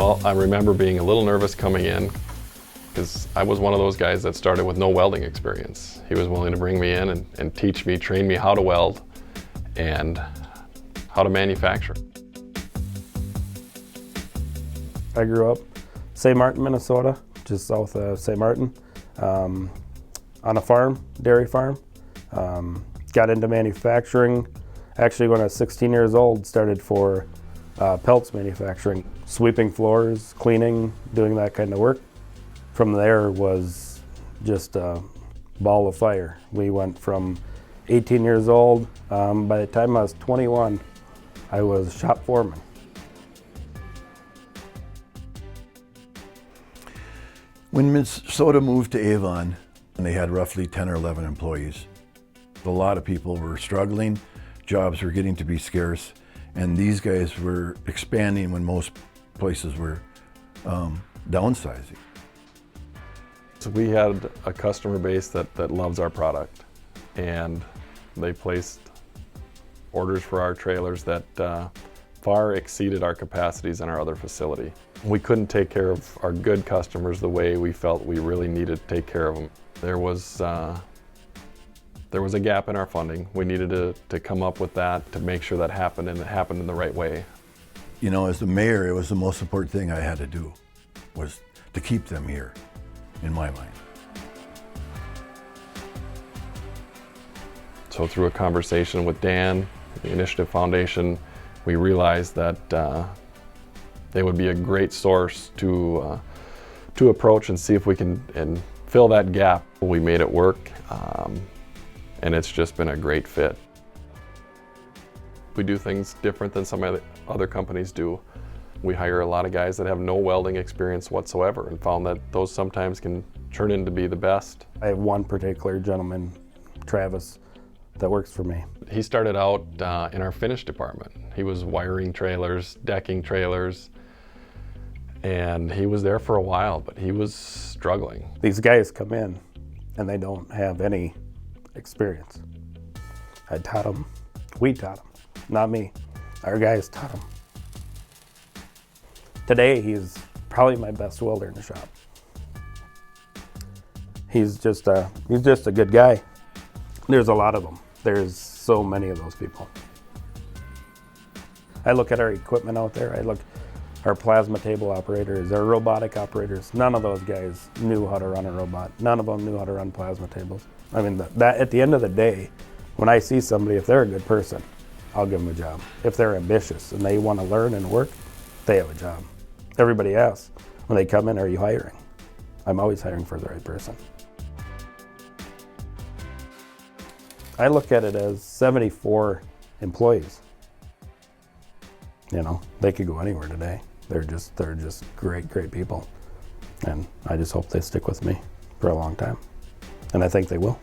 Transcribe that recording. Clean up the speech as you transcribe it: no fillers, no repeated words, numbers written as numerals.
Well, I remember being a little nervous coming in because I was one of those guys that started with no welding experience. He was willing to bring me in and teach me, train me how to weld and how to manufacture. I grew up St. Martin, Minnesota, just south of St. Martin, on a farm, dairy farm. Got into manufacturing. Actually, when I was 16 years old, started for pelts manufacturing, sweeping floors, cleaning, doing that kind of work. From there was just a ball of fire. We went from 18 years old. By the time I was 21, I was shop foreman. When Midsota moved to Avon, they had roughly 10 or 11 employees. A lot of people were struggling, jobs were getting to be scarce, and these guys were expanding when most places were downsizing. So we had a customer base that loves our product, and they placed orders for our trailers that far exceeded our capacities in our other facility. We couldn't take care of our good customers the way we felt we really needed to take care of them. There was a gap in our funding. We needed to come up with that to make sure that happened, and it happened in the right way. You know, as the mayor, it was the most important thing I had to do, was to keep them here, in my mind. So through a conversation with Dan, the Initiative Foundation, we realized that they would be a great source to approach and see if we can fill that gap. We made it work, and it's just been a great fit. We do things different than some other companies do. We hire a lot of guys that have no welding experience whatsoever, and found that those sometimes can turn into be the best. I have one particular gentleman, Travis, that works for me. He started out in our finish department. He was wiring trailers, decking trailers, and he was there for a while, but he was struggling. These guys come in and they don't have any experience. I taught them, we taught them, not me. Our guys taught them. Today, he's probably my best welder in the shop. He's just a good guy. There's a lot of them. There's so many of those people. I look at our equipment out there. I look our plasma table operators, our robotic operators. None of those guys knew how to run a robot. None of them knew how to run plasma tables. I mean, that at the end of the day, when I see somebody, if they're a good person, I'll give them a job. If they're ambitious and they want to learn and work, they have a job. Everybody asks, when they come in, are you hiring? I'm always hiring for the right person. I look at it as 74 employees. You know, they could go anywhere today. They're just great people. And I just hope they stick with me for a long time. And I think they will.